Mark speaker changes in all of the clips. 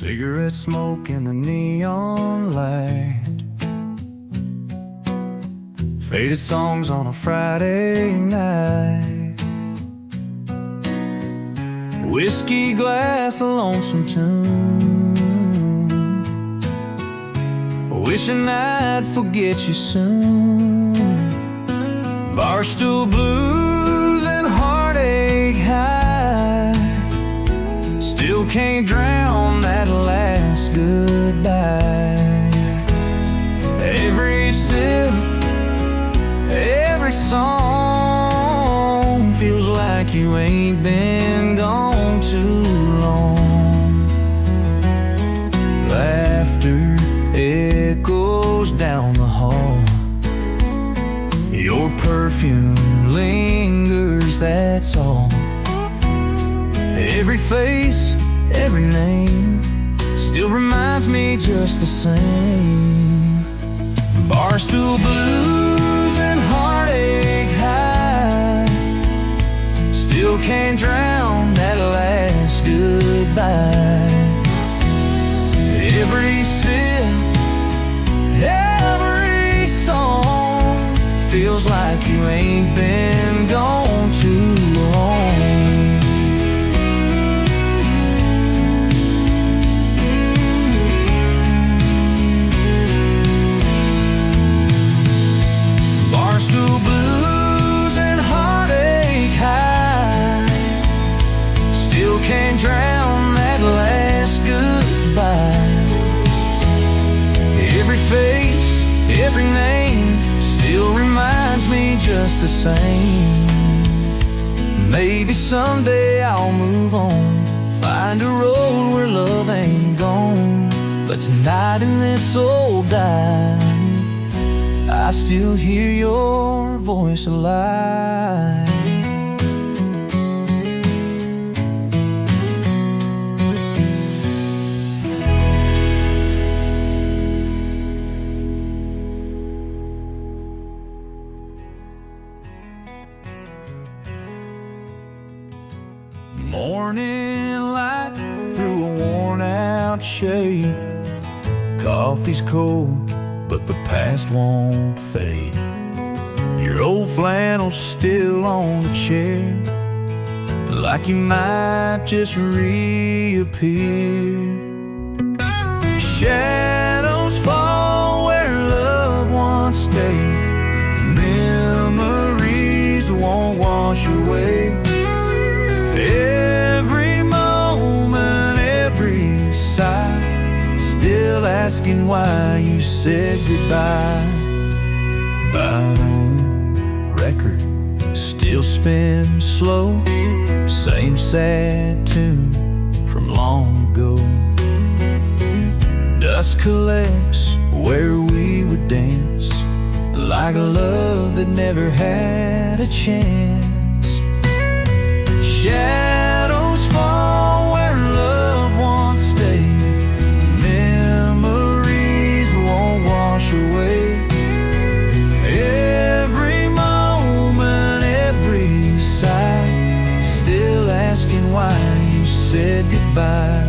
Speaker 1: Cigarette smoke in the neon light, faded songs on a Friday night, whiskey glass, a lonesome tune, wishing I'd forget you soon. Barstool blues and heartache high, still can't drown that last goodbye. Every sip, every song feels like you ain't been gone too long. Laughter echoes down the hall, your perfume lingers, that's all. Every face, every name still reminds me just the same. Barstool blues and heartache high, still can't drown that last goodbye. Every sip, every song feels like you ain't been gone too long. Barstool blues and heartache high, still can't drown that last goodbye. Every face, every name still reminds me just the same. Maybe someday I'll move on, find a road where love ain't gone. But tonight in this old dive, I still hear your voice alive. Morning light through a worn out shade, coffee's cold but the past won't fade. Your old flannel's still on the chair, like you might just reappear. Shadows fall where loved ones stay, memories won't wash away. Every moment, every sigh, still asking why you said goodbye. Vinyl record still spins slow, same sad tune from long ago. Dust collects where we would dance, like a love that never had a chance. Shadows fall where loved ones stay, memories won't wash away. Every moment, every sigh, still asking why you said goodbye.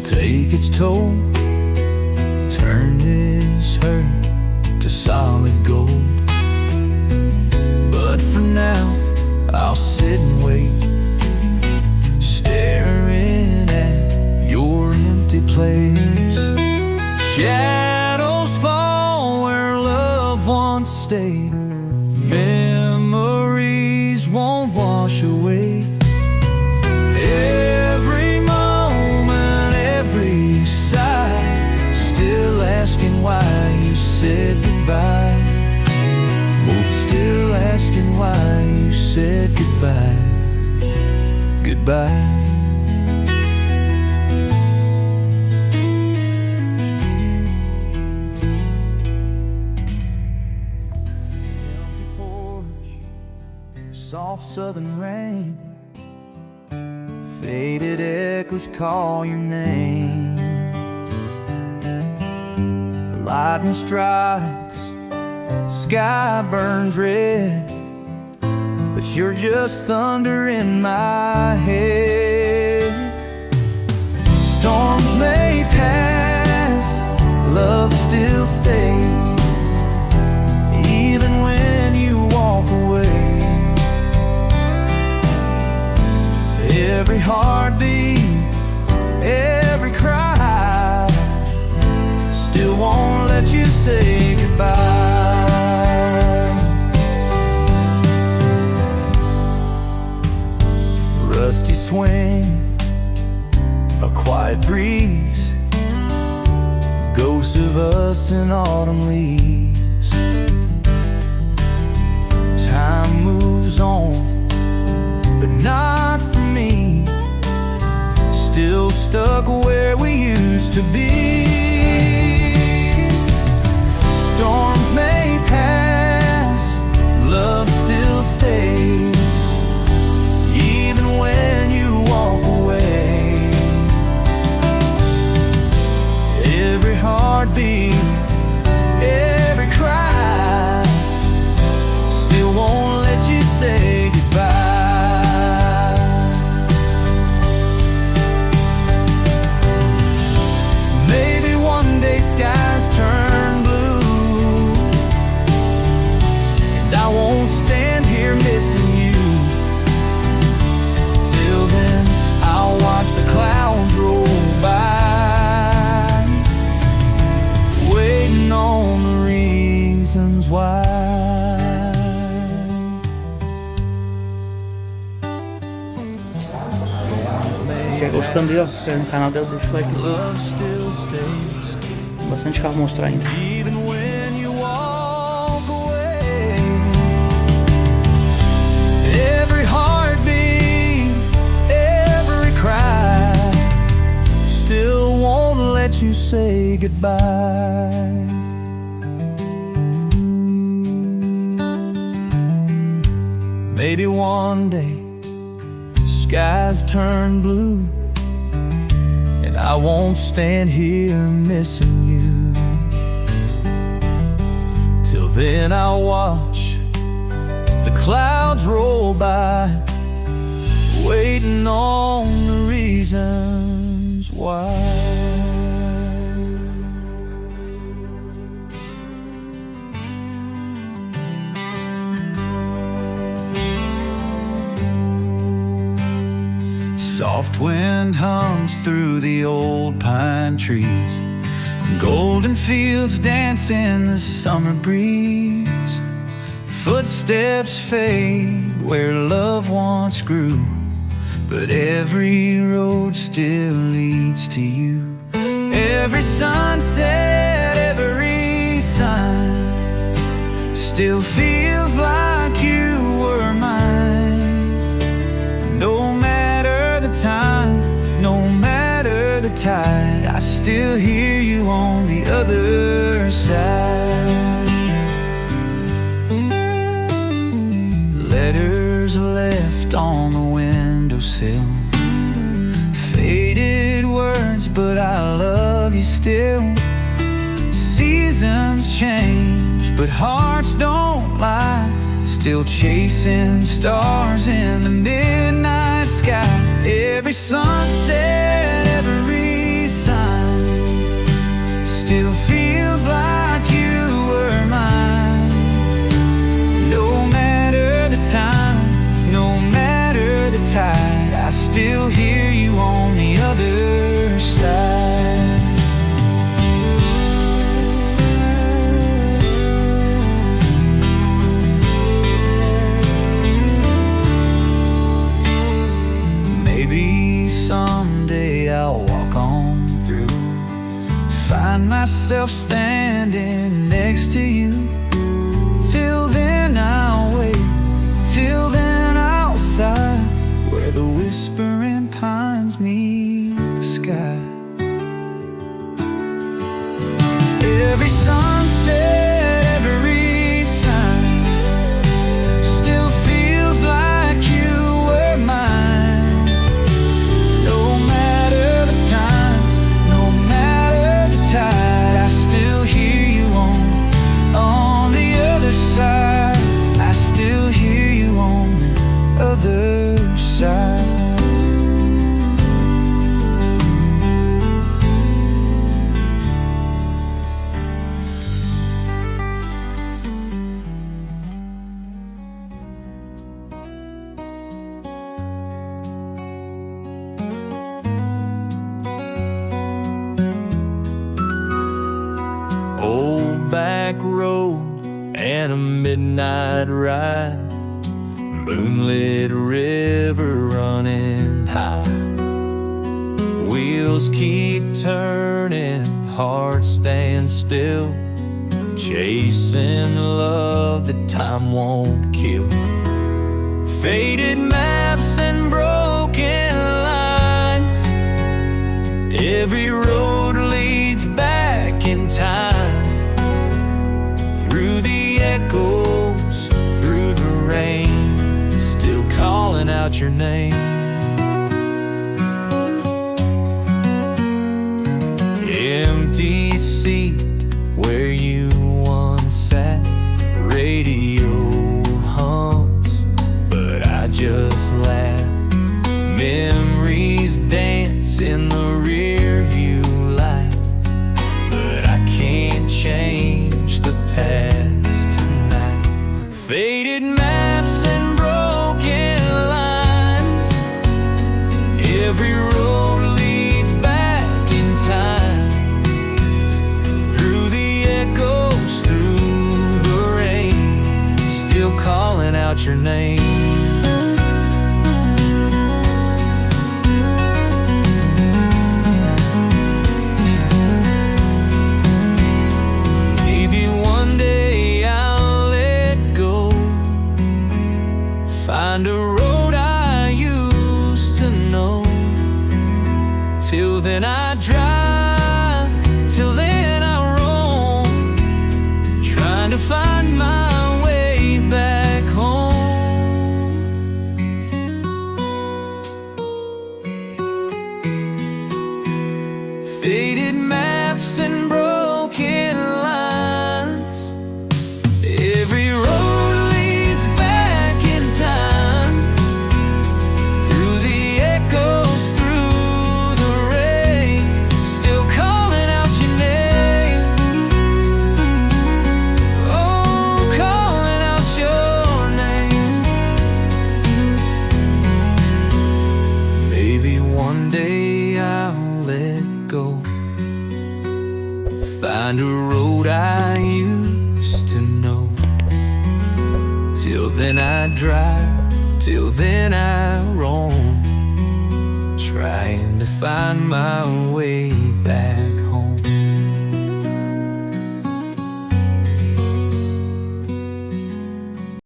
Speaker 1: Take its toll, turn this hurt to solid gold. But for now, I'll sit and wait, staring at your empty place. Shadows fall where loved ones stayed, memories won't wash away. Asking why you said goodbye. Oh, still asking why you said goodbye. Goodbye. Empty porch, soft southern rain, faded echoes call your name. lightning strikes, sky burns red, but you're just thunder in my head. Storms may pass, love still stays, even when you walk away. Every heartbeat, every cry, still won't let you say goodbye. Rusty swing, a quiet breeze, ghosts of us in autumn leaves. Time moves on, but not for me. Still stuck where we used to be. Storms may pass, love still stays, even when you walk away. Every heartbeat, every cry, still won't let you say goodbye. Maybe one day skies turn blue, and I won't stand here missing you. Till then, I'll watch the clouds roll by, waiting on the reasons why.
Speaker 2: Se estiver gostando aí, ó, se inscreve no canal dela, deixa o likezinho. Tem bastante carro mostrar ainda.
Speaker 1: Every heartbeat, every cry, still won't let you say goodbye. Maybe one day skies turn blue, and I won't stand here missing you. Till then I'll watch the clouds roll by, waiting on the reasons why. Soft wind hums through the old pine trees, golden fields dance in the summer breeze. Footsteps fade where love once grew, but every road still leads to you. Every sunset, every sign still feels like you were mine. No matter the time, no matter the tide, I still hear you on the other side. Letters left on the windowsill, faded words, but I love you still. Seasons change, but hearts don't lie, still chasing stars in the midnight sky. Every sunset, every sign still feels like you were mine. No matter the time, no matter the tide, I still hear you on the other side. Maybe someday I'll walk on through, find myself standing next to you. Till then I'll wait, till then I'll sigh, where the whispering pines meet the sky. Every sunset, every sign still feels like you were mine. No matter the time, no matter the tide, I still hear back road and a midnight ride, moonlit river running high. Wheels keep turning, hearts stand still, chasing love that time won't kill. Faded maps and broken lines, every road leads back in time. Through the echoes, through the rain, still calling out your name. Empty seat where you once sat, radio hums, but I just laugh. Memories dance in the rear view light, but I can't change the past tonight. Faded maps and broken lines, every road leads back in time. Through the echoes, through the rain, still calling out your name. Find a road I used to know. Till then I drive, till then I roam, trying to find my way back home. Faded maps and broken lines, every road find a road I used to know. Till then I drive, till then I roam, trying to find my way